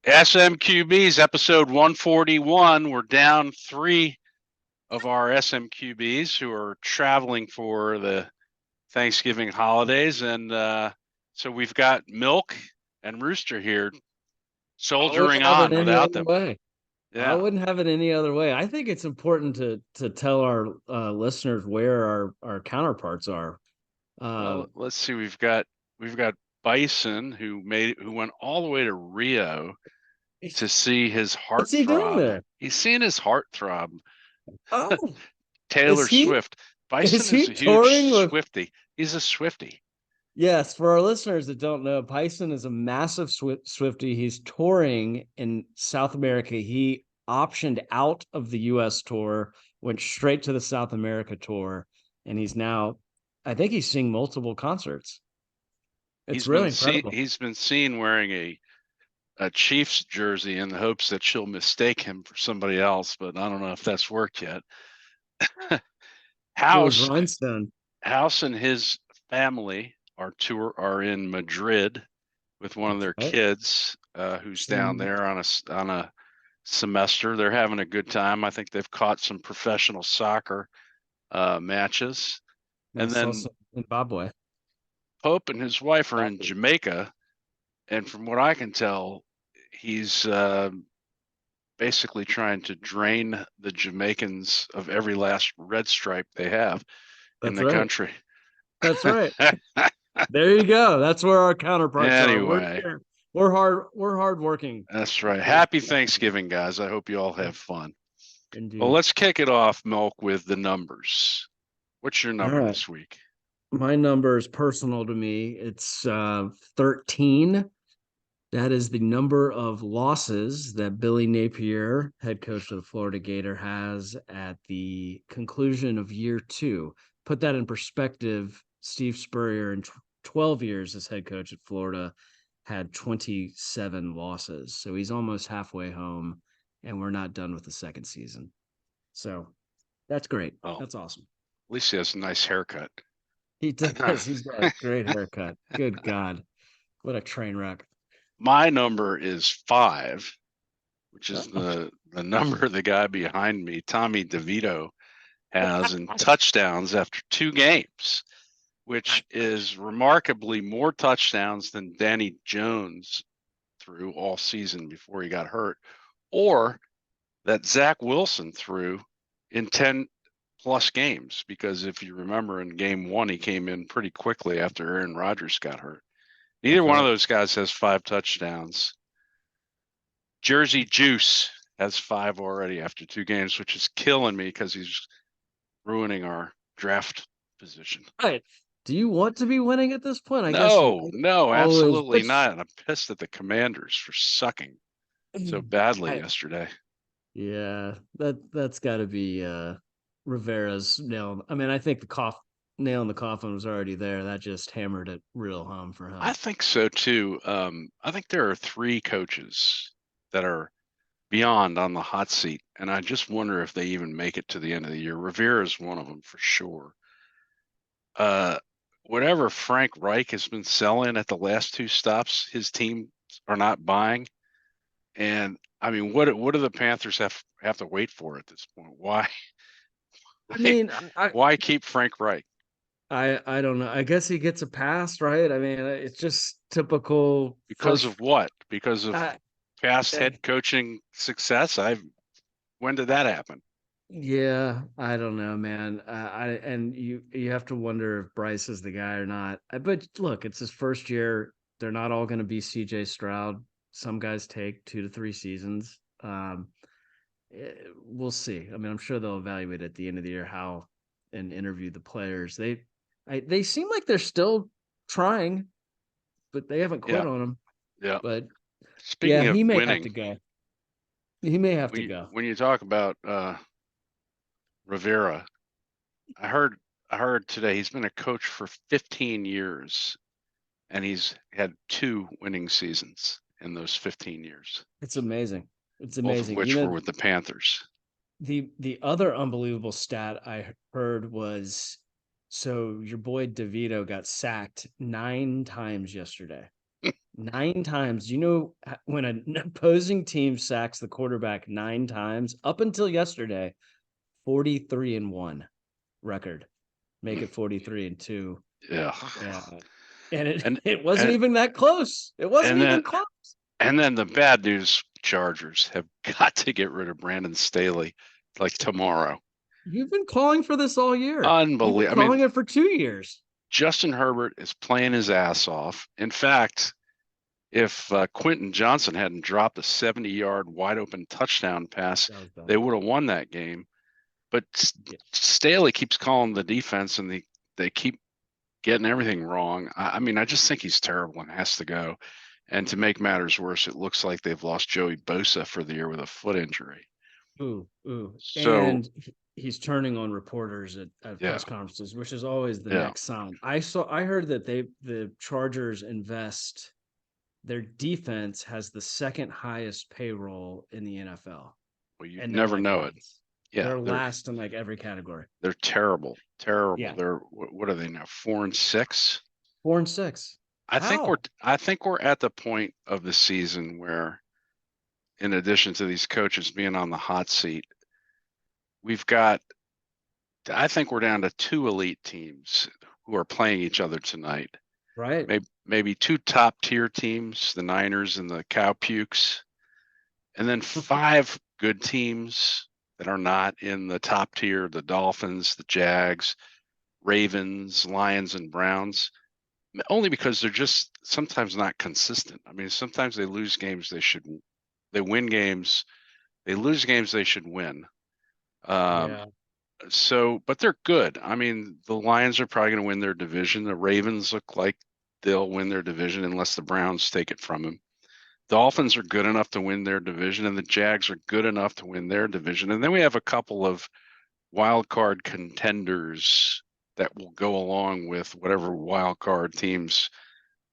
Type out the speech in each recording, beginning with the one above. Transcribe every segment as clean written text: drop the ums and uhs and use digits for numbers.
SMQBs episode 141. We're down 3 of our SMQBs who are traveling for the Thanksgiving holidays. And so we've got Milk and Rooster here I soldiering wouldn't have it on any without other them. way. I Yeah. wouldn't have it any other way. I think it's important to tell our listeners where our counterparts are. Well, Um, let's see. We've got Bison who went all the way to Rio to see his what's he doing heartthrob. there? He's seeing his heartthrob, Oh, Taylor is he Swift. is Bison is he a huge touring with? Swifty. He's a Swifty. Yes, for our listeners that don't know, Bison is a massive Swifty. He's touring in South America. He optioned out of the U.S. tour, went straight to the South America tour, and he's now, I think he's seeing multiple concerts. It's really incredible. He's been seen wearing a Chiefs jersey in the hopes that she'll mistake him for somebody else, but I don't know if that's worked yet. It was House Rhinestone. House and his family are in Madrid with one of That's their right. kids who's down there on a semester. They're having a good time. I think they've caught some professional soccer matches. I And saw then some Zimbabwe. Pope and his wife are in Jamaica, and from what I can tell, he's basically trying to drain the Jamaicans of every last red stripe they have in That's the right. country. That's right. There you go. That's where our counterparts are. We're Anyway, here. We're hard working. that's right. Happy Thanksgiving, guys. I hope you all have fun. Well, Indeed. let's kick it off, Milk, with the numbers. What's your All number right. this week? My number is personal to me. It's 13. That is the number of losses that Billy Napier, head coach of the Florida Gator, has at the conclusion of year 2. Put that in perspective. Steve Spurrier, in 12 years as head coach at Florida, had 27 losses. So he's almost halfway home, and we're not done with the second season. So that's great. Oh, That's awesome. at least he has a nice haircut. He does. He's got a great haircut. Good God. What a train wreck. My number is 5, which is Oh, the number the guy behind me, Tommy DeVito, has in touchdowns after 2 games, which is remarkably more touchdowns than Danny Jones threw all season before he got hurt, or that Zach Wilson threw in 10 plus games. Because if you remember in game 1, he came in pretty quickly after Aaron Rodgers got hurt. Neither that's one of right. those guys has 5 touchdowns. Jersey Juice has 5 already after 2 games, which is killing me because he's ruining our draft position. Right. Do you want to be winning at this point? I guess No, no, always, absolutely but not. And I'm pissed at the Commanders for sucking so badly I, yesterday. yeah, that's got to be Rivera's nail. I mean, I think the nail in the coffin was already there. That just hammered it real home for I him. think so too. I think there are 3 coaches that are beyond on the hot seat, and I just wonder if they even make it to the end of the year. Rivera is one of them for sure. Uh, Whatever Frank Reich has been selling at the last 2 stops, his team are not buying. And I mean, what do the Panthers have to wait for at this point? Why I why, mean, why keep Frank Reich? I don't know. I guess he gets a pass, right? I mean, it's just typical Because first. of what? Because of Uh, past head coaching success? When did that happen? Yeah, I don't know, man. I and you have to wonder if Bryce is the guy or not. But look, it's his first year. They're not all going to be CJ Stroud. Some guys take 2 to 3 seasons. We'll see. I mean, I'm sure they'll evaluate at the end of the year how and interview the players. They seem like they're still trying, but they haven't quit Yeah, on him. yeah. But yeah, Speaking of he may have winning, to go. He may have to when go. you talk about Rivera, I heard I heard today he's been a coach for 15 years and he's had 2 winning seasons in those 15 years, It's amazing. It's both of amazing. which were with the Panthers. The other unbelievable stat I heard was so your boy DeVito got sacked 9 times yesterday. 9 times. You know, when an opposing team sacks the quarterback 9 times, up until yesterday, 43-1 record. Make it 43-2. Yeah. Yeah. And it, And it wasn't and even that close. It wasn't and then even close. and then the bad news Chargers have got to get rid of Brandon Staley like tomorrow. You've been calling for this all year. You've been Unbelievable. I mean, calling it for 2 years. Justin Herbert is playing his ass off. In fact, if Quentin Johnson hadn't dropped a 70-yard wide open touchdown pass, That was they dumb. would have won that game. But Yeah. Staley keeps calling the defense, and they keep getting everything wrong. I mean, I just think he's terrible and has to go. And to make matters worse, it looks like they've lost Joey Bosa for the year with a foot injury. Ooh. So And he's turning on reporters at yeah, press conferences, which is always the yeah. next sign. I heard that the Chargers invest, their defense has the second highest payroll in the NFL. Well, you'd And they're never like know it. last. Yeah, They're last in like every category. they're terrible, terrible. Yeah. They're what are they now? 4-6. 4-6. How? I think we're at the point of the season where, in addition to these coaches being on the hot seat, we've got. I think we're down to 2 elite teams who are playing each other tonight. Right. Maybe 2 top tier teams, the Niners and the Cowpukes, and then 5 good teams that are not in the top tier, the Dolphins, the Jags, Ravens, Lions, and Browns, only because they're just sometimes not consistent. I mean, sometimes they lose games they win games, they lose games they should win. Yeah. So, but they're good. I mean, the Lions are probably going to win their division. The Ravens look like they'll win their division unless the Browns take it from them. Dolphins are good enough to win their division, and the Jags are good enough to win their division. And then we have a couple of wild card contenders that will go along with whatever wild card teams,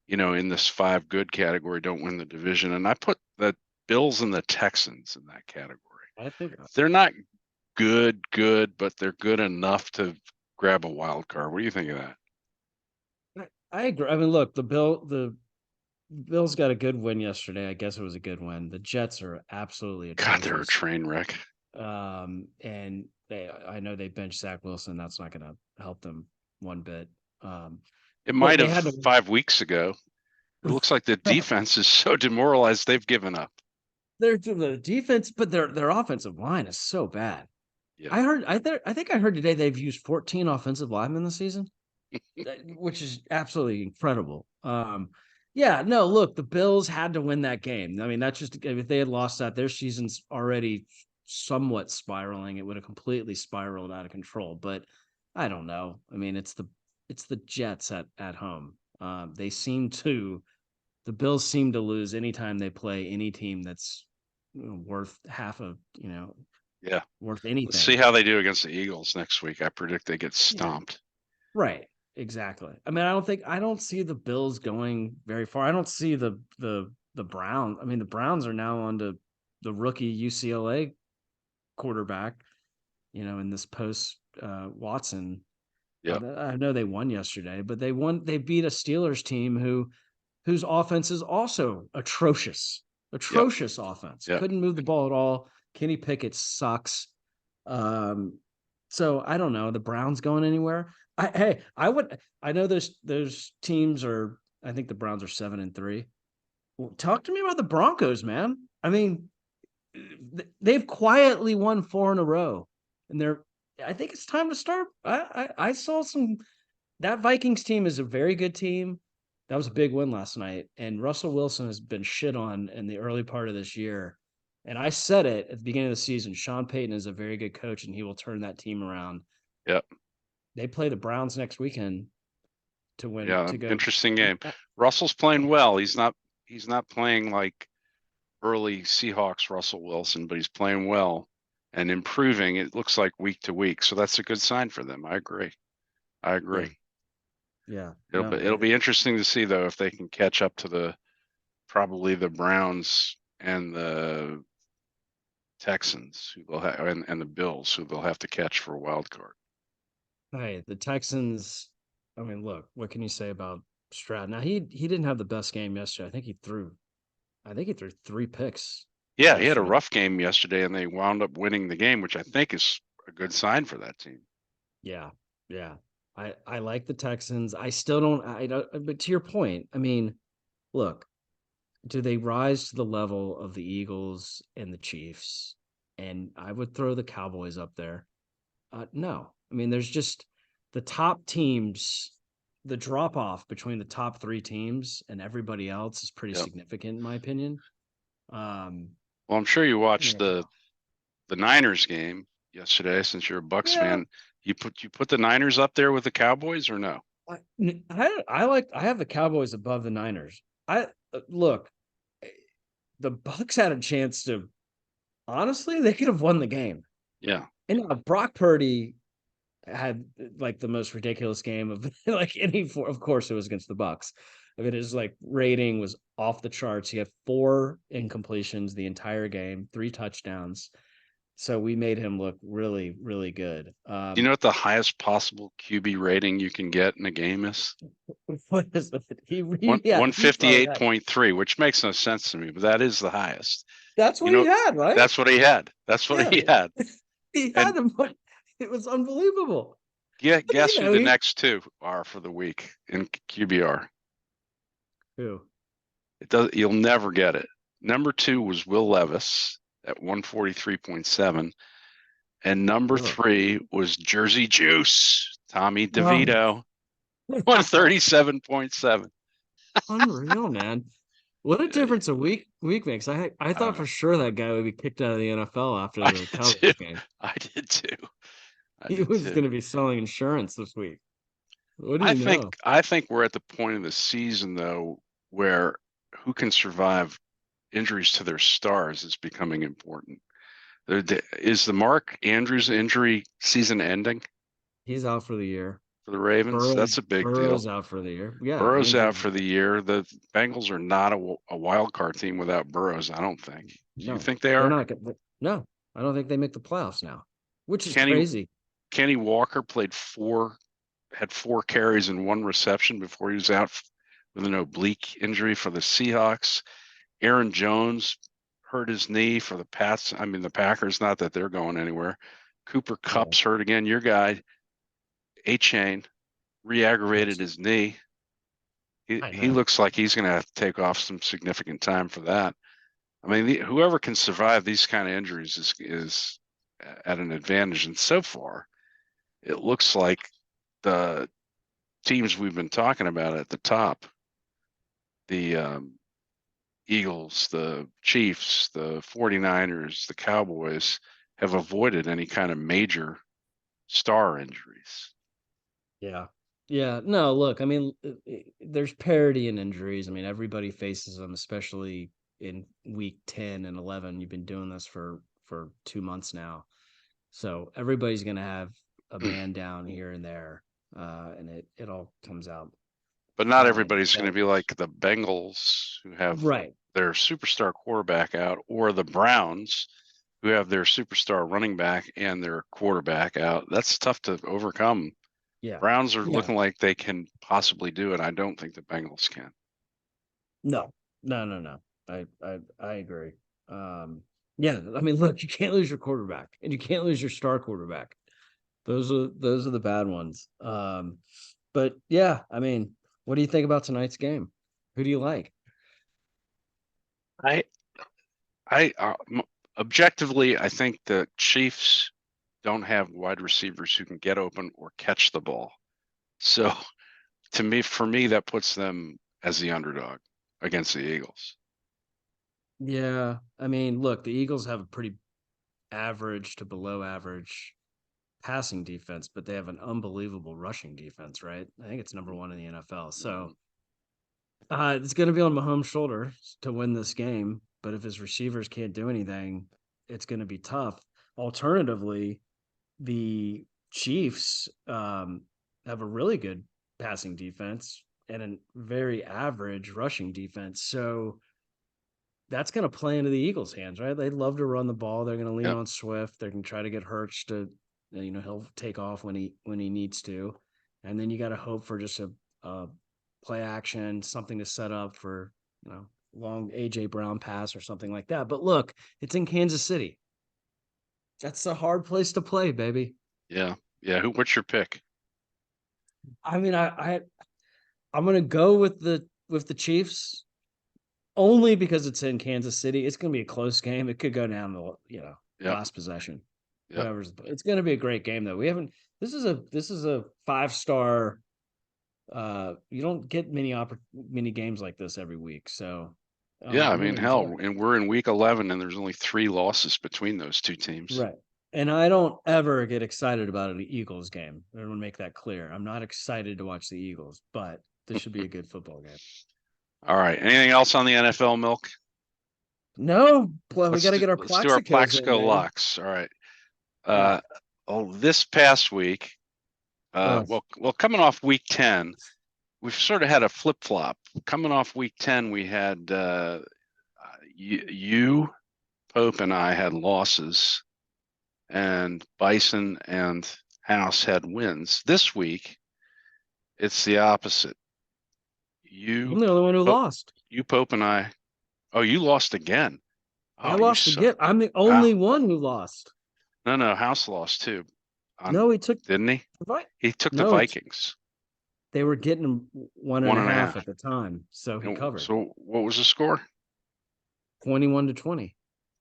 in this 5 good category don't win the division. And I put the Bills and the Texans in that category. I think They're not good, but they're good enough to grab a wild card. What do you think of that? I agree. I mean, look, the Bills got a good win yesterday. I guess it was a good win. The Jets are absolutely God, they're a atrocious. train wreck. And I know they benched Zach Wilson. That's not going to help them one bit. It Look, might they have had to 5 weeks ago. It looks like the defense is so demoralized they've given up. They're the defense, but their offensive line is so bad. Yeah. I think I heard today they've used 14 offensive linemen this season, which is absolutely incredible. Yeah, no, look, the Bills had to win that game. I mean, that's just if they had lost that, their season's already somewhat spiraling. It would have completely spiraled out of control. But I don't know. I mean, it's the Jets at home. The Bills seem to lose anytime they play any team that's worth half of Yeah. worth Let's see anything. how they do against the Eagles next week. I predict they get Yeah. stomped. Right. Exactly. I mean, I don't see the Bills going very far. I don't see the Browns. I mean, the Browns are now on to the rookie UCLA quarterback, in this post Watson. Yeah. I know they won yesterday, but they beat a Steelers team whose offense is also atrocious. Yep. Atrocious offense. Yep. Couldn't move the ball at all. Kenny Pickett sucks. So I don't know. The Browns going anywhere? I know those teams are. I think the Browns are 7-3. Well, talk to me about the Broncos, man. I mean, they've quietly won 4 in a row, and I think it's time to start. I saw some. That Vikings team is a very good team. That was a big win last night, and Russell Wilson has been shit on in the early part of this year. And I said it at the beginning of the season. Sean Payton is a very good coach, and he will turn that team around. Yep. They play the Browns next weekend to win Yeah. to go. Interesting game. Russell's playing well. He's not playing like early Seahawks Russell Wilson, but he's playing well and improving. It looks like week to week. So that's a good sign for them. I agree. Yeah. It'll be interesting to see though if they can catch up to probably the Browns and the Texans who they'll have and the Bills who they'll have to catch for a wild card. Hey, the Texans. I mean, look, what can you say about Stroud. Now he didn't have the best game yesterday. I think he threw 3 picks Yeah, he had a yesterday. rough game yesterday, and they wound up winning the game, which I think is a good sign for that team. Yeah, yeah. I like the Texans. I still don't. I don't. But to your point, I mean, look, do they rise to the level of the Eagles and the Chiefs? And I would throw the Cowboys up there. No, I mean, there's just the top teams. The drop off between the top 3 teams and everybody else is pretty Yep. significant, in my opinion. Um, Well, I'm sure you watched yeah, the Niners game yesterday, since you're a Bucks yeah. fan. You put the Niners up there with the Cowboys or no? I have the Cowboys above the Niners. I look, eh, the Bucks had a chance to honestly, they could have won the game. Yeah. And Brock Purdy had like the most ridiculous game of like any for of course it was against the Bucks. I mean, his like rating was off the charts. He had 4 incompletions the entire game, 3 touchdowns. So we made him look really, really good. Do you know what the highest possible QB rating you can get in a game is? What is it? One Yeah, one you fifty probably eight had. point three, which makes no sense to me, but that is the highest. That's You what he know, had, right? that's what he had. That's what Yeah, he had. he And had him. It was unbelievable. But guess who the he next two are for the week in QBR? who? It does. You'll never get it. Number 2 was Will Levis at 143.7, and number Oh, 3 was Jersey Juice Tommy oh, DeVito 137.7. unreal, man. What a Yeah, difference a week makes. I I thought for sure that guy would be kicked out of the NFL after I the did too. Cowboys game. I did too. I He did was too. going to be selling insurance this week. What do I you think know? I think we're at the point of the season though where who can survive injuries to their stars is becoming important. Is the Mark Andrews injury season ending He's out for the year. for the Ravens? That's a big deal. Burrow's out for the year. Yeah, Burrow's out Andrews. for the year. The Bengals are not a wild card team without Burrows, I don't think. Do you No, think they they're are? not. No, I don't think they make the playoffs now, which is Kenny crazy. Kenny Walker had 4 carries and 1 reception before he was out with an oblique injury for the Seahawks. Aaron Jones hurt his knee for the Pats. I mean, the Packers, not that they're going anywhere. Cooper Yeah, Kupp's hurt again. Your guy, A-Chain, re-aggravated that's. his knee. I He know. looks like he's going to have to take off some significant time for that. I mean, whoever can survive these kind of injuries is at an advantage. And so far, it looks like the teams we've been talking about at the top, the Eagles, the Chiefs, the 49ers, the Cowboys, have avoided any kind of major star injuries. Yeah. Yeah. No, look, I mean, there's parity in injuries. I mean, everybody faces them, especially in week 10 and 11. You've been doing this for 2 months now. So everybody's going to have a man down here and there. And it all comes out But not fine. everybody's going to But be like the Bengals, who have right. their superstar quarterback out, or the Browns, who have their superstar running back and their quarterback out. That's tough to overcome. Yeah. Browns are Yeah. looking like they can possibly do it. I don't think the Bengals can. No. No, no, no. I agree. Yeah, I mean, look, you can't lose your quarterback and you can't lose your star quarterback. Those are the bad ones. But yeah, I mean, what do you think about tonight's game? Who do you like? I I objectively, I think the Chiefs don't have wide receivers who can get open or catch the ball. So for me, that puts them as the underdog against the Eagles. Yeah, I mean, look, the Eagles have a pretty average to below average passing defense, but they have an unbelievable rushing defense, right? I think it's number 1 in the NFL. So Mhm. it's going to be on Mahomes' shoulders to win this game. But if his receivers can't do anything, it's going to be tough. Alternatively, the Chiefs have a really good passing defense and a very average rushing defense. So that's going to play into the Eagles' hands, right? They love to run the ball. They're going to lean Yep. on Swift. They're going to try to get Hurts to, he'll take off when he needs to, and then you got to hope for just a play action, something to set up for, long AJ Brown pass or something like that. But look, it's in Kansas City. That's a hard place to play, baby. Yeah. Yeah. What's your pick? I mean, I'm gonna go with the Chiefs only because it's in Kansas City. It's gonna be a close game. It could go down to Yep. last possession. Yep. Whatever's it's gonna be a great game though. We haven't this is a 5-star. You don't get many games like this every week. So Yeah. I I'm mean, gonna enjoy hell, it. and we're in week 11 and there's only 3 losses between those two teams. Right. And I don't ever get excited about an Eagles game. I want to make that clear. I'm not excited to watch the Eagles, but this should be a good football game. All right. Anything else on the NFL, Milk? No, well, we got to get our Let's do our Plaxicos in, Plaxico baby. locks. All right. Yeah. This past week, Uh, well, coming off week 10, we've sort of had a flip flop. Coming off week 10, we had you, Pope, and I had losses, and Bison and House had wins. This week, it's the opposite. I'm the only one who lost. Pope, and I. Oh, you lost again. I Oh, you lost suck. again. I'm the only one who lost. No, House lost too. No, he took Didn't he? the Vi- He took the No, Vikings. they were getting one and One a and a half half. at the time, so he covered So what was the score? 21-20.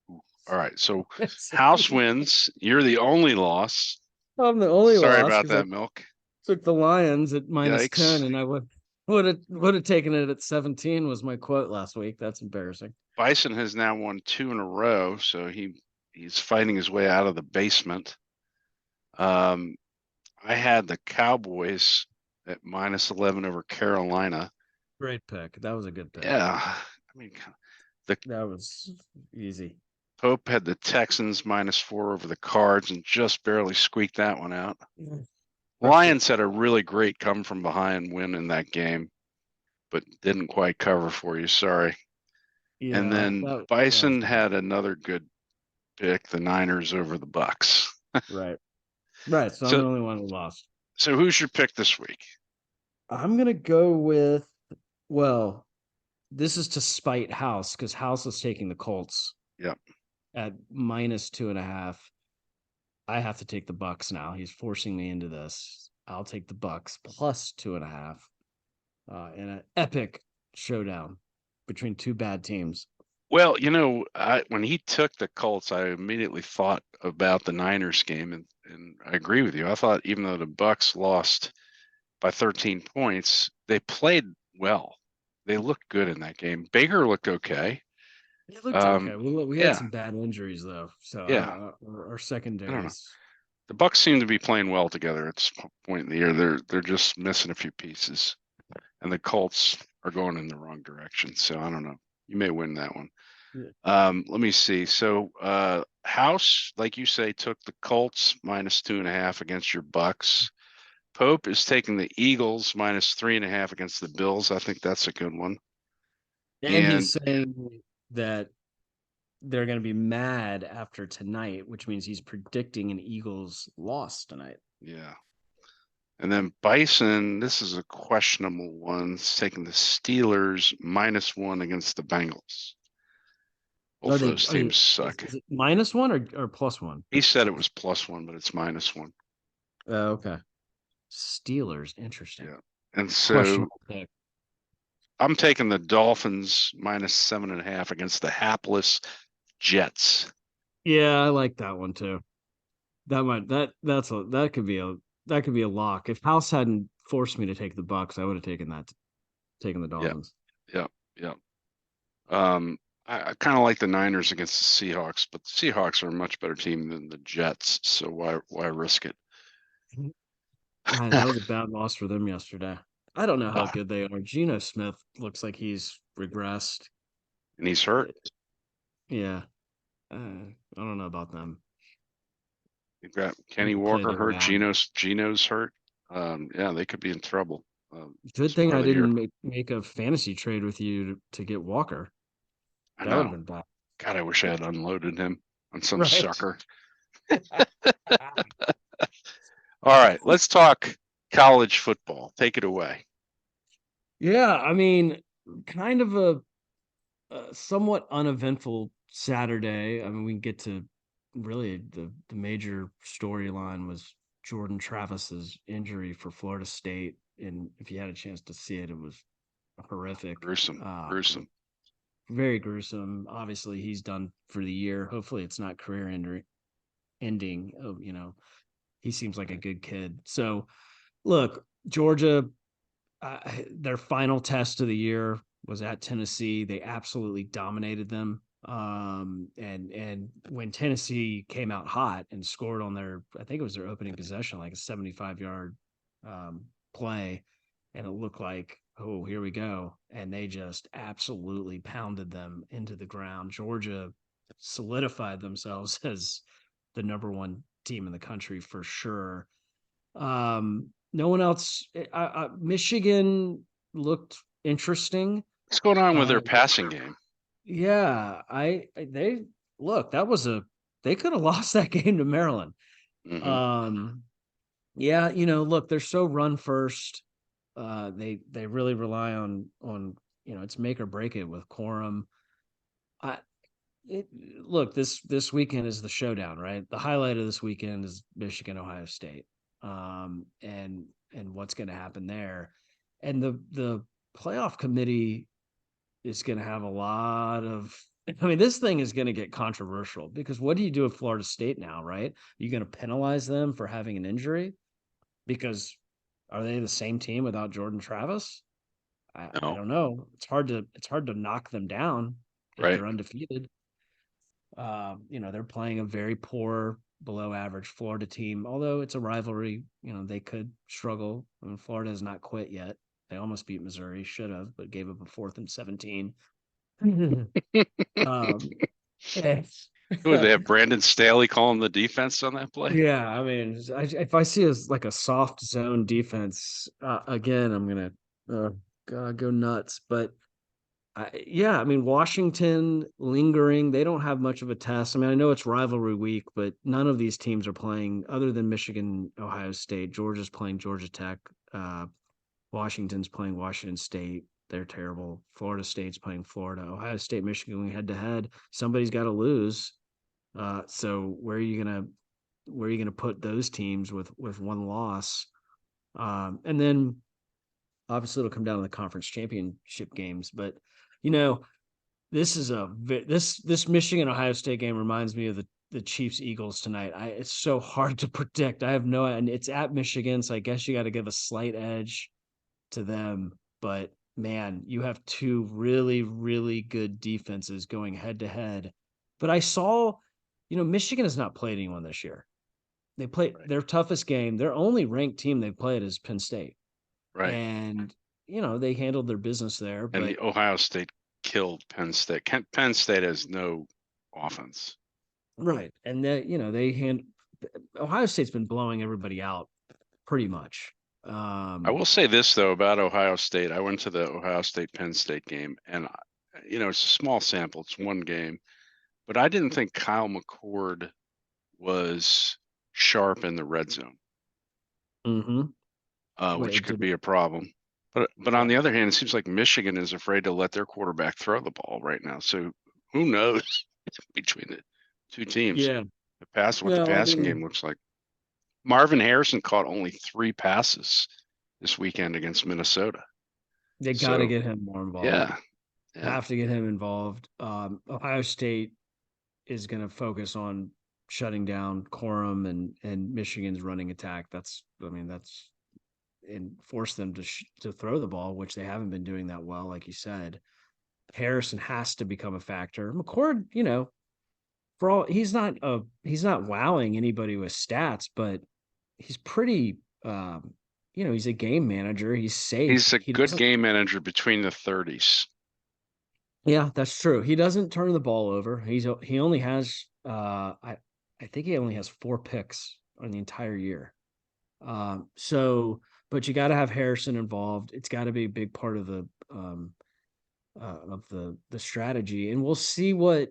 All right. So House wins. You're the only loss. I'm the only Sorry loss about because I that, Milk. took the Lions at minus Yikes. 10, and I would have taken it at 17 was my quote last week. That's embarrassing. Bison has now won 2 in a row, so he's fighting his way out of the basement. I had the Cowboys at minus 11 over Carolina. Great pick. That was a good pick. Yeah. I mean, That was easy. Pope had the Texans minus 4 over the Cards and just barely squeaked that one out. Lions had a really great come from behind win in that game, but didn't quite cover for you. Sorry. Yeah, And then Bison had another good pick, the Niners over the Bucks. Right. Right. So I'm the only one who lost. So who's your pick this week? I'm gonna go with, well, this is to spite House because House is taking the Colts. Yep. At minus 2.5. I have to take the Bucks now. He's forcing me into this. I'll take the Bucks plus 2.5 in an epic showdown between two bad teams. Well, when he took the Colts, I immediately thought about the Niners game, and I agree with you. I thought even though the Bucks lost by 13 points, they played well. They looked good in that game. Baker looked okay. It looked okay. We had yeah. some bad injuries though, so Yeah. our secondaries. The Bucks seem to be playing well together at this point in the year. They're just missing a few pieces, and the Colts are going in the wrong direction. So I don't know. You may win that one. Yeah. Let me see. So House, like you say, took the Colts minus 2.5 against your Bucks. Pope is taking the Eagles minus 3.5 against the Bills. I think that's a good one. And he's saying that they're going to be mad after tonight, which means he's predicting an Eagles loss tonight. Yeah. And then Bison, this is a questionable one. It's taking the Steelers minus 1 against the Bengals. Both of those teams suck. Is it -1 or +1? He said it was +1, but it's -1. Okay. Steelers, interesting. Yeah. And so I'm taking the Dolphins minus 7.5 against the hapless Jets. Yeah, I like that one too. That could be a lock. If House hadn't forced me to take the Bucks, I would have taken the Dolphins. Yeah. I kind of like the Niners against the Seahawks, but the Seahawks are a much better team than the Jets, so why risk it? That was a bad loss for them yesterday. I don't know how good they are. Geno Smith looks like he's regressed. And he's hurt. Yeah. I don't know about them. You've got Kenny Walker hurt. Geno's hurt. Yeah, they could be in trouble. Good thing I didn't make a fantasy trade with you to get Walker. That would have been bad. God, I wish I had unloaded him on some sucker. All right, let's talk college football. Take it away. Yeah, I mean, kind of a somewhat uneventful Saturday. I mean, we can get to really the major storyline was Jordan Travis's injury for Florida State, and if you had a chance to see it, it was horrific. Gruesome, Uh, gruesome. Very gruesome. Obviously, he's done for the year. Hopefully, it's not career ending. Oh, he seems like a good kid. So, look, Georgia, their final test of the year was at Tennessee. They absolutely dominated them. And when Tennessee came out hot and scored on their, I think it was their opening possession, like a 75-yard play, and it looked like, oh, here we go. And they just absolutely pounded them into the ground. Georgia solidified themselves as the number one team in the country for sure. No one else. Michigan looked interesting. What's going on with Uh, their passing game? yeah, they look. That was a they could have lost that game to Maryland. Hmm. Um, yeah, look, they're so run first. They really rely on it's make or break it with quorum. I it, Look, this weekend is the showdown, right? The highlight of this weekend is Michigan Ohio State, and what's going to happen there, and the playoff committee is going to have a lot of. I mean, this thing is going to get controversial because what do you do with Florida State now, right? Are you going to penalize them for having an injury? Because are they the same team without Jordan Travis? I No, don't know. It's hard to knock them down if right? they're undefeated. They're playing a very poor, below average Florida team. Although it's a rivalry, they could struggle. I mean, Florida has not quit yet. They almost beat Missouri, should have, but gave up a 4th and 17. um, it's- Who would they have? Brandon Staley calling the defense on that play? yeah, I mean, if I see as like a soft zone defense, again, I'm gonna go nuts. But yeah, I mean, Washington lingering. They don't have much of a test. I mean, I know it's rivalry week, but none of these teams are playing other than Michigan, Ohio State. Georgia's playing Georgia Tech. Uh, Washington's playing Washington State. They're terrible. Florida State's playing Florida. Ohio State, Michigan going head to head. Somebody's got to lose. So where are you gonna put those teams with one loss? And then obviously it'll come down to the conference championship games. But you know, this Michigan Ohio State game reminds me of the Chiefs Eagles tonight. It's so hard to predict. I have no, and it's at Michigan, so I guess you got to give a slight edge to them. But man, you have two really, really good defenses going head to head. But I saw, Michigan has not played anyone this year. They played Right. their toughest game. Their only ranked team they've played is Penn State. Right. And, they handled their business there. And But the Ohio State killed Penn State. Penn State has no offense. right. And they Ohio State's been blowing everybody out pretty much. I will say this though about Ohio State. I went to the Ohio State Penn State game, and it's a small sample. It's one game, but I didn't think Kyle McCord was sharp in the red zone, Mhm. Well, which it could didn't. be a problem. But on Right. the other hand, it seems like Michigan is afraid to let their quarterback throw the ball right now. So who knows between the two teams? Yeah. What the No, I passing game mean, looks like. Marvin Harrison caught only 3 passes this weekend against Minnesota. they got to So get him more involved. yeah, yeah. Have to get him involved. Ohio State is going to focus on shutting down Corum and Michigan's running attack. That's and force them to throw the ball, which they haven't been doing that well, like you said. Harrison has to become a factor. McCord, for all he's not wowing anybody with stats, but he's pretty he's a game manager. He's He's safe. a He good doesn't. game manager between the 30s. Yeah, that's true. He doesn't turn the ball over. He only has I think he only has 4 picks on the entire year. So but you got to have Harrison involved. It's got to be a big part of the strategy, and we'll see how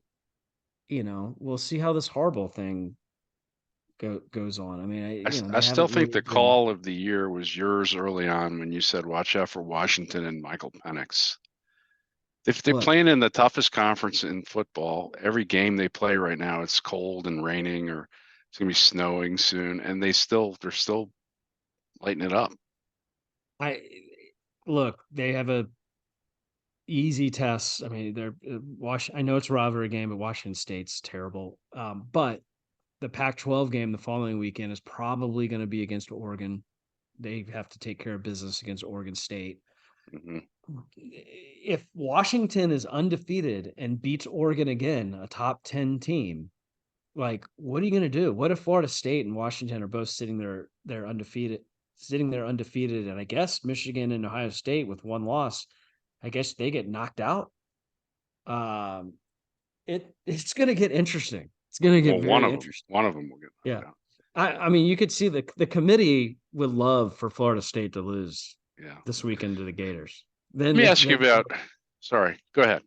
this Harbaugh thing goes on. I mean, I they still haven't think really the been. call of the year was yours early on when you said, watch out for Washington and Michael Penix. If they're Look, playing in the toughest conference in football, every game they play right now, it's cold and raining or it's gonna be snowing soon, and they're still lighting it up. I look, they have a easy test. I mean, they're I know it's a rivalry game, but Washington State's terrible. But the Pac-12 game the following weekend is probably going to be against Oregon. They have to take care of business against Oregon State. Hmm. If Washington is undefeated and beats Oregon again, a top 10 team, like what are you going to do? What if Florida State and Washington are both sitting there undefeated, and I guess Michigan and Ohio State with one loss, I guess they get knocked out. Um, it's going to get interesting. It's going to get Well, very interesting. one of them will get Yeah. knocked out. I mean, you could see the committee would love for Florida State to lose Yeah. this weekend to the Gators. Let Then me they, ask you they about. Sorry, go ahead.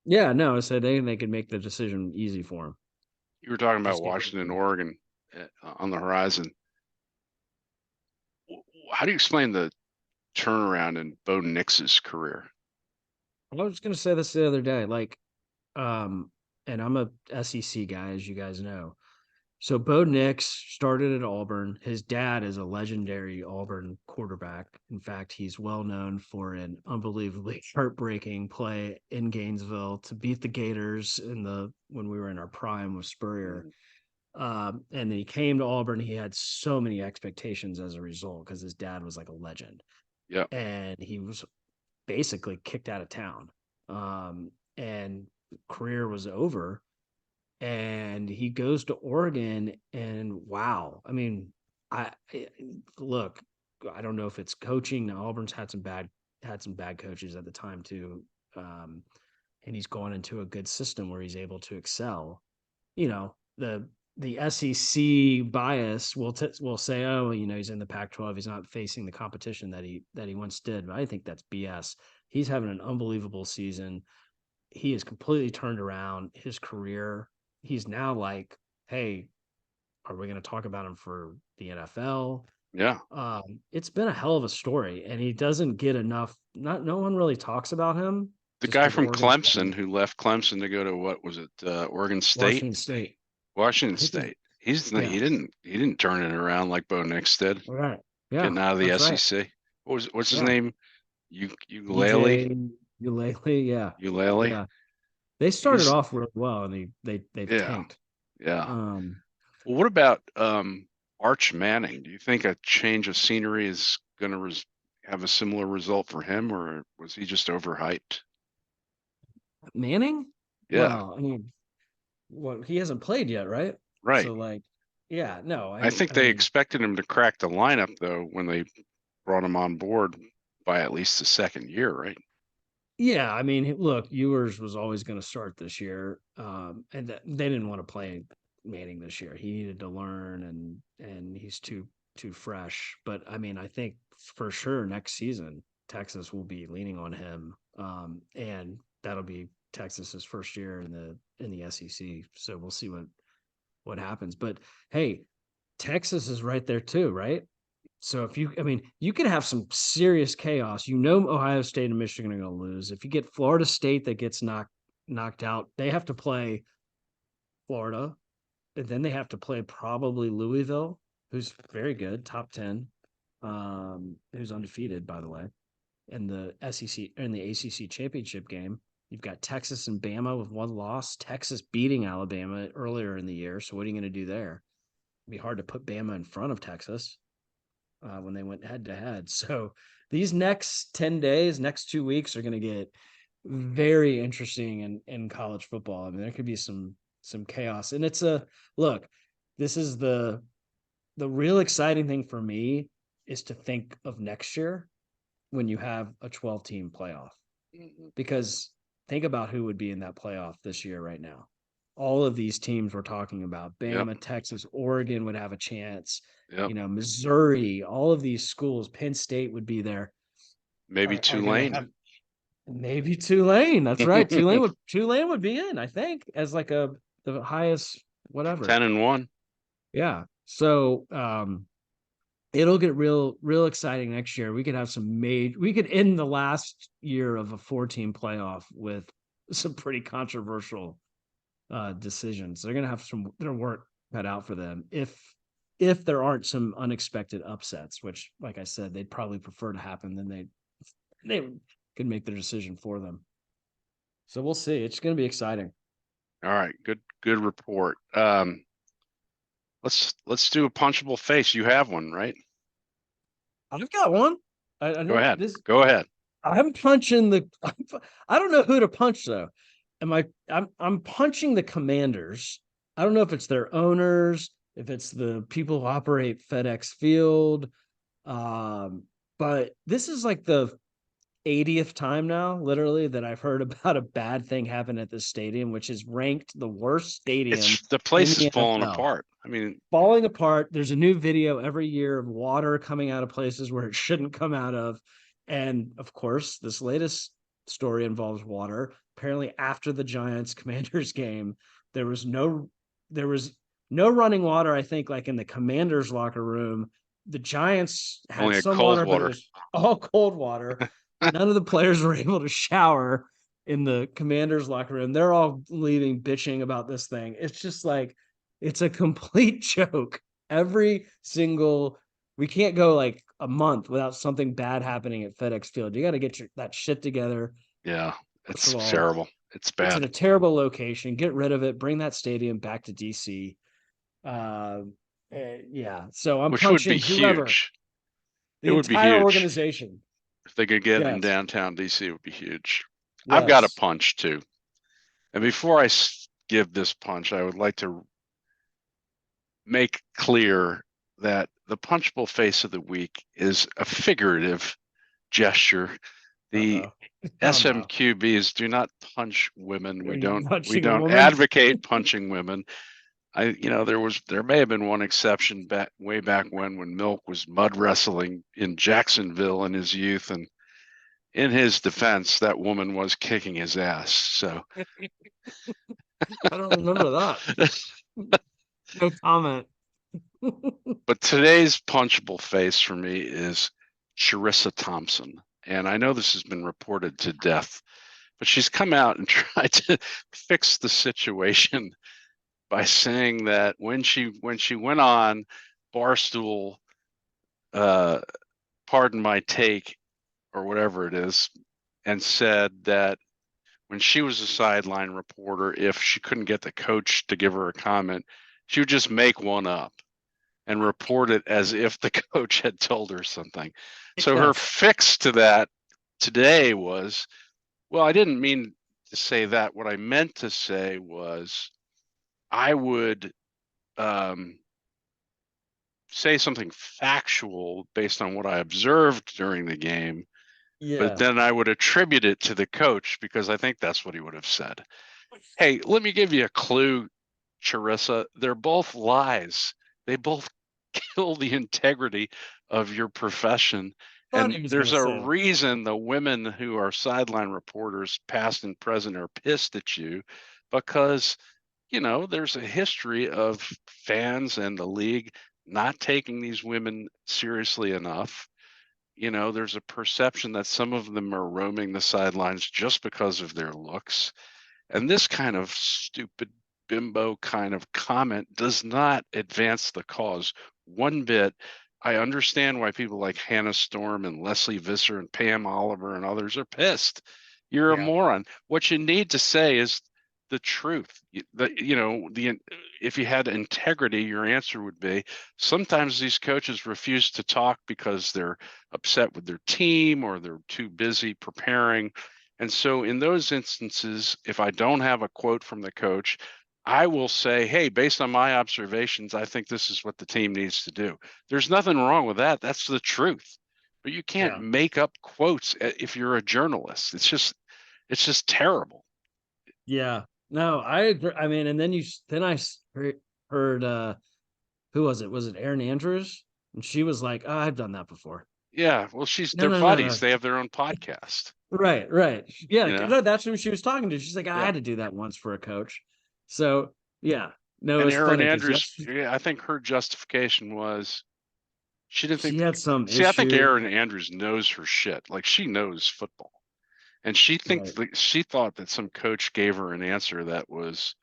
yeah, no, so they could make the decision easy for them. You were talking about Just get rid Washington, of and them. Oregon on the horizon. How do you explain the turnaround in Bo Nix's career? I was going to say this the other day, like, and I'm a SEC guy, as you guys know. So Bo Nix started at Auburn. His dad is a legendary Auburn quarterback. In fact, he's well known for an unbelievably heartbreaking play in Gainesville to beat the Gators in the when we were in our prime with Spurrier. Mhm. And then he came to Auburn. He had so many expectations as a result because his dad was like a legend, Yeah, and he was basically kicked out of town. And career was over, and he goes to Oregon, and wow, I mean, I look, I don't know if it's coaching. Now, Auburn's had some bad coaches at the time too, and he's gone into a good system where he's able to excel. You know, the SEC bias will say, oh, he's in the Pac-12, he's not facing the competition that he once did. But I think that's BS. He's having an unbelievable season. He has completely turned around his career. He's now like, hey, are we going to talk about him for the NFL? yeah. It's been a hell of a story, and he doesn't get enough. Not no one really talks about him The just guy because from Oregon's Clemson who left Clemson to go to what was it? Oregon State, Washington State. Washington I think State. He's yeah, he didn't turn it around like Bo Nix did, right, yeah, getting out of the that's right, SEC. What's his yeah. name? DJ Ukulele, Ukulele, yeah, Ukulele. yeah. They started He's off really well, and they've yeah, tanked. yeah. Um, Well, what about Arch Manning? Do you think a change of scenery is going to have a similar result for him, or was he just overhyped? Manning, Yeah, well, I mean, well, he hasn't played yet, right? right. So like, yeah, no, I think I they mean, expected him to crack the lineup though when they brought him on board by at least the second year, right? yeah, I mean, look, Ewers was always going to start this year, and they didn't want to play Manning this year. He needed to learn, and he's too fresh. But I mean, I think for sure next season Texas will be leaning on him, and that'll be Texas's first year in the SEC. So we'll see what happens. But hey, Texas is right there too, right? So I mean, you could have some serious chaos. Ohio State and Michigan are going to lose. If you get Florida State that gets knocked out, they have to play Florida, and then they have to play probably Louisville, who's very good, top 10, who's undefeated by the way, in the SEC in the ACC championship game. You've got Texas and Bama with one loss. Texas beating Alabama earlier in the year. So what are you going to do there? It'd be hard to put Bama in front of Texas when they went head to head. So these next 10 days, next 2 weeks are going to get very interesting in college football. I mean, there could be some chaos. And it's a look, this is the real exciting thing for me is to think of next year when you have a 12 team playoff. Mhm. Because think about who would be in that playoff this year right now. All of these teams we're talking about, Yep, Bama, Texas, Oregon would have a chance. yep. Missouri, all of these schools, Penn State would be there. Maybe Are going to Tulane. have maybe Tulane. That's right. Tulane would be in, I think, as like the highest whatever. 10-1. Yeah. So it'll get real exciting next year. We could have we could end the last year of a 4-team playoff with some pretty controversial decisions. They're gonna have some their work cut out for them if there aren't some unexpected upsets, which, like I said, they'd probably prefer to happen than they could make their decision for them. So we'll see. It's going to be exciting. All right, good report. Let's do a punchable face. You have one, right? I've got one. I Go ahead. This, Go ahead. I'm punching the. I don't know who to punch though. I'm punching the Commanders. I don't know if it's their owners, if it's the people who operate FedEx Field. But this is like the 80th time now, literally, that I've heard about a bad thing happen at this stadium, which is ranked the worst stadium. The place is falling NFL. apart. I mean, falling apart. There's a new video every year of water coming out of places where it shouldn't come out of. And of course, this latest story involves water. Apparently, after the Giants Commanders game, there was no running water, I think, like in the Commanders locker room. The Giants had only some cold water, but it was all cold water. None of the players were able to shower in the Commanders locker room. They're all leaving bitching about this thing. It's just like, it's a complete joke. We can't go like a month without something bad happening at FedEx Field. You got to get that shit together. Yeah, it's terrible. It's bad. It's in a terrible location. Get rid of it. Bring that stadium back to DC. Yeah. So I'm punching whoever. Huge. The entire organization. If they could get in downtown DC, it would be huge. Yes. I've got a punch too. And before I give this punch, I would like to make clear that the punchable face of the week is a figurative gesture. The SMQBs do not punch women. We don't advocate punching women. There may have been one exception way back when Milk was mud wrestling in Jacksonville in his youth, and in his defense, that woman was kicking his ass. So I don't remember that. No comment. But today's punchable face for me is Charissa Thompson. And I know this has been reported to death, but she's come out and tried to fix the situation by saying that when she went on Barstool, pardon my take, or whatever it is, and said that when she was a sideline reporter, if she couldn't get the coach to give her a comment, she would just make one up and report it as if the coach had told her something. So her fix to that today was, well, I didn't mean to say that. What I meant to say was I would say something factual based on what I observed during the game, but then I would attribute it to the coach because I think that's what he would have said. Hey, let me give you a clue, Charissa. They're both lies. They both kill the integrity of your profession. And there's a reason the women who are sideline reporters, past and present, are pissed at you because, there's a history of fans and the league not taking these women seriously enough. There's a perception that some of them are roaming the sidelines just because of their looks. And this kind of stupid bimbo kind of comment does not advance the cause one bit. I understand why people like Hannah Storm and Leslie Visser and Pam Oliver and others are pissed. You're a moron. What you need to say is the truth. If you had integrity, your answer would be sometimes these coaches refuse to talk because they're upset with their team or they're too busy preparing. And so in those instances, if I don't have a quote from the coach, I will say, hey, based on my observations, I think this is what the team needs to do. There's nothing wrong with that. That's the truth. But you can't make up quotes if you're a journalist. It's just terrible. Yeah. No, I agree. I mean, and then I heard who was it? Was it Erin Andrews? And she was like, "Oh, I've done that before." Yeah, well, they're buddies. They have their own podcast. Right. Yeah, that's who she was talking to. She's like, I had to do that once for a coach. So yeah, No, it And was Erin funny because Andrews, yeah, I think her justification was she didn't think she had some see, I think issue. Erin Andrews knows her shit. Like she knows football. And Right. she thought that some coach gave her an answer that was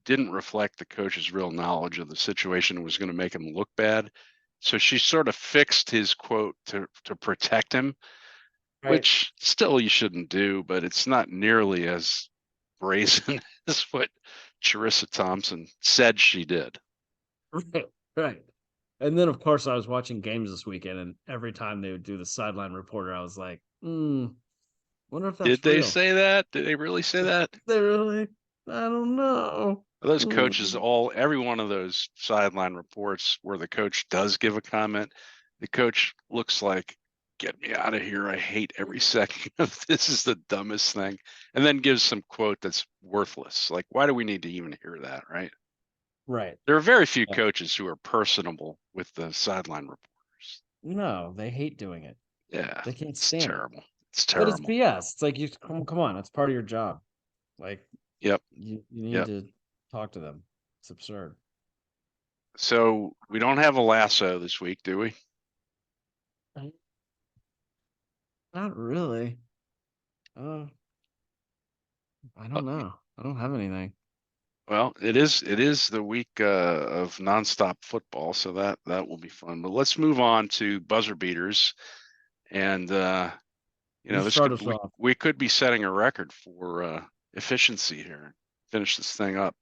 didn't reflect the coach's real knowledge of the situation and was going to make him look bad. So she sort of fixed his quote to protect him, Right. which still you shouldn't do, but it's not nearly as brazen as what Charissa Thompson said she did. Right. Right. And then, of course, I was watching games this weekend, and every time they would do the sideline reporter, I was like, wonder if Did that's they real. say that? Did they really say that? They really, I don't know. Those coaches, every one of those sideline reports where the coach does give a comment, the coach looks like, get me out of here. I hate every second of this is the dumbest thing. And then gives some quote that's worthless. Like, why do we need to even hear that? Right. Right. There are very few Yeah. coaches who are personable with the sideline reporters. No, they hate doing it. Yeah. They can't It's stand it. terrible. It's But it's terrible. BS. It's like you come on, it's part of your job. Like Yep. you need Yep. to talk to them. It's absurd. So we don't have a lasso this week, do we? Not really. Uh, I Uh, don't know. I don't have anything. Well, it is the week of nonstop football, so that will be fun. But let's move on to buzzer beaters, and You this start could us off. we could be setting a record for efficiency here. Finish this thing up.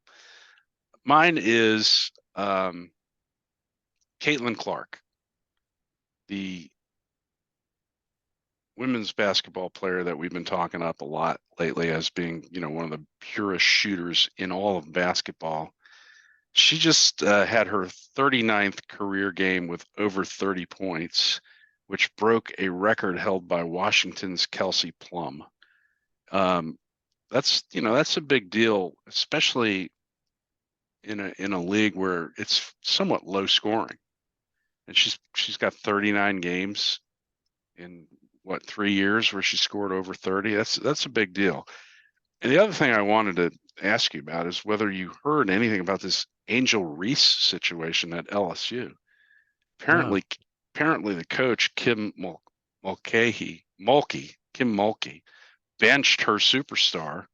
Mine is Caitlin Clark, the women's basketball player that we've been talking up a lot lately as being one of the purest shooters in all of basketball. She just had her 39th career game with over 30 points, which broke a record held by Washington's Kelsey Plum. That's a big deal, especially in a league where it's somewhat low scoring. And she's got 39 games in what 3 years where she scored over 30. That's a big deal. And the other thing I wanted to ask you about is whether you heard anything about this Angel Reese situation at LSU. No. Apparently, apparently the coach Kim Mulkey benched her superstar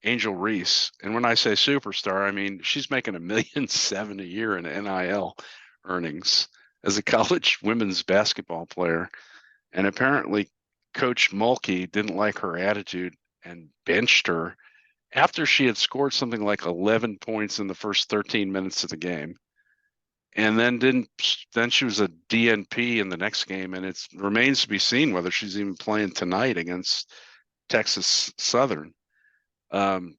Angel Reese. And when I say superstar, I mean she's making $1.7 million a year in NIL earnings as a college women's basketball player. And apparently, Coach Mulkey didn't like her attitude and benched her after she had scored something like 11 points in the first 13 minutes of the game. And then she was a DNP in the next game, and it remains to be seen whether she's even playing tonight against Texas Southern. I'm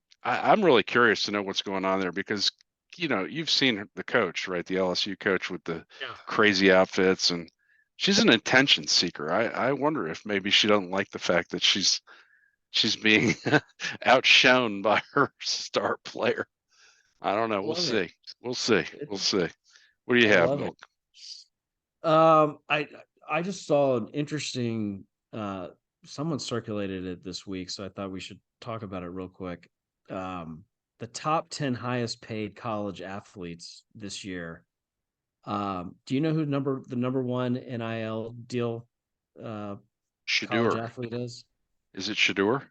really curious to know what's going on there because you've seen the coach, right? The LSU coach with the Yeah. crazy outfits, and she's an attention seeker. I wonder if maybe she doesn't like the fact that she's being outshone by her star player. I don't know. We'll Love it. see. We'll see. We'll It's see. What do you I have, love it. Milk? I just saw an interesting someone circulated it this week, so I thought we should talk about it real quick. The top 10 highest paid college athletes this year. Do you know who the number one NIL deal college Shadur. athlete is? Is it Shadur?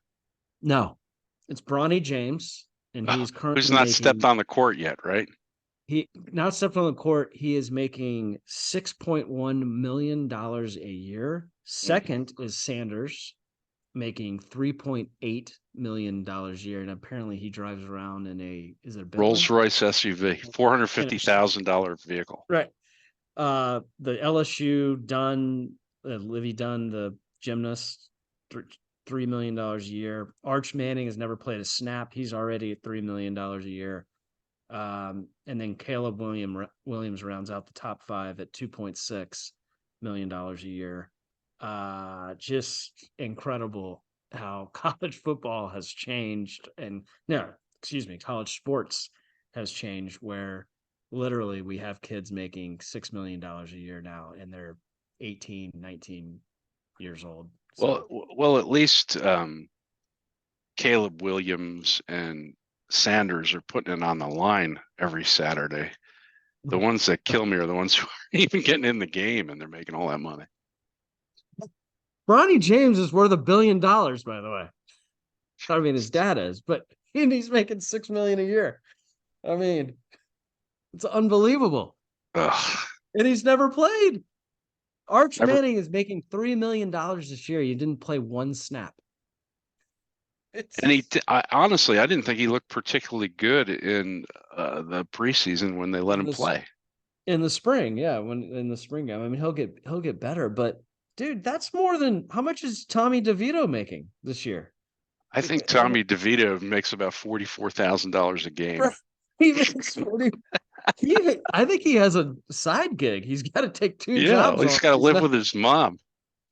No, it's Bronny James, and Oh, he's who's currently not stepped making on the court yet, right? he not stepped on the court. He is making $6.1 million a year. Mm. Second is Sanders, making $3.8 million a year, and apparently he drives around in a Rolls Bentley? Royce SUV, four hundred And fifty thousand dollar vehicle. right. The LSU Dunn, Livy Dunn, the gymnast, $3 million a year. Arch Manning has never played a snap. He's already at $3 million a year. And then Caleb Williams rounds out the top five at $2.6 million a year. Just incredible how college football has changed, and no, excuse me, college sports has changed where literally we have kids making $6 million a year now, and they're 18, 19 years old. Well, So well, at least Caleb Williams and Sanders are putting it on the line every Saturday. The ones that kill me are the ones who aren't even getting in the game, and they're making all that money. Bronny James is worth $1 billion, by the way. I mean, his dad is, but he's making $6 million a year. I mean, it's unbelievable. Ugh. And he's never played. Arch Never- Manning is making $3 million this year. He didn't play one snap. And honestly, I didn't think he looked particularly good in the preseason when they let him play. In the spring, yeah, when in the spring game. I mean, he'll get better, but dude, that's more than how much is Tommy DeVito making this year? I think Tommy DeVito makes about $44,000 a game. He makes 40. I think he has a side gig. He's got to take two Yeah, jobs. he's got to live with his mom.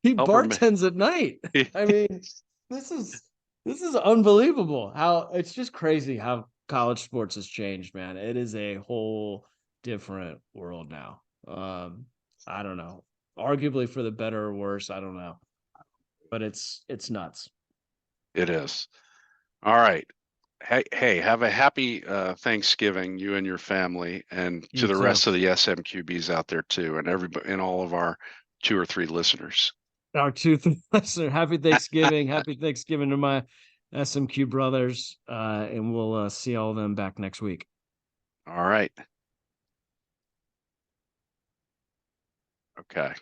He bartends at night. I mean, this is unbelievable. How it's just crazy how college sports has changed, man. It is a whole different world now. I don't know. Arguably for the better or worse, I don't know. But it's nuts. It is. All right. Hey, have a happy Thanksgiving, you and your family, and to the rest of the SMQBs out there too, and everybody, and all of our 2 or 3 listeners. Our 2 listeners, happy Thanksgiving. Happy Thanksgiving to my SMQ brothers. And we'll see all of them back next week. All right. Okay.